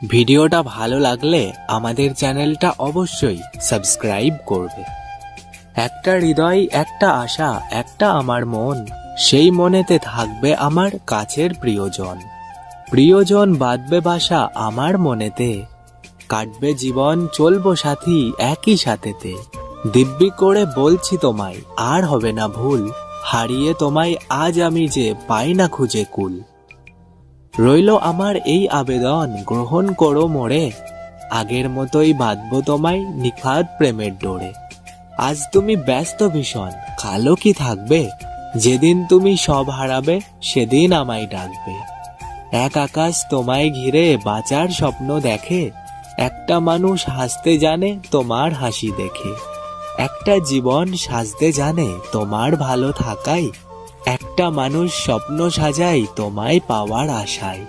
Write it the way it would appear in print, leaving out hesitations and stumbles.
ভিডিওটা ভালো লাগলে আমাদের চ্যানেলটা অবশ্যই সাবস্ক্রাইব করবে। একটা হৃদয়, একটা আশা, একটা আমার মন, সেই মনেতে থাকবে আমার কাছের প্রিয়জন। প্রিয়জন বাঁধবে বাসা আমার মনেতে, কাটবে জীবন চলবো সাথী একই সাথেতে। দিব্যি করে বলছি তোমায় আর হবে না ভুল, হারিয়ে তোমায় আজ আমি যে পাই না খুঁজে কুল। রইল আমার এই আবেদন গ্রহণ করো মোরে, আগের মতোই বাঁধবো তোমায় নিখাদ প্রেমের ডোরে। আজ তুমি ব্যস্ত ভীষণ, কালো কি থাকবে, যেদিন তুমি সব হারাবে সেদিন আমায় ডাকবে। এক আকাশ তোমায় ঘিরে বাঁচার স্বপ্ন দেখে, একটা মানুষ হাসতে জানে তোমার হাসি দেখে। একটা জীবন সাজতে জানে তোমার ভালো থাকায়, একটা মানুষ স্বপ্ন সাজায় তোমায় পাওয়ার আশায়।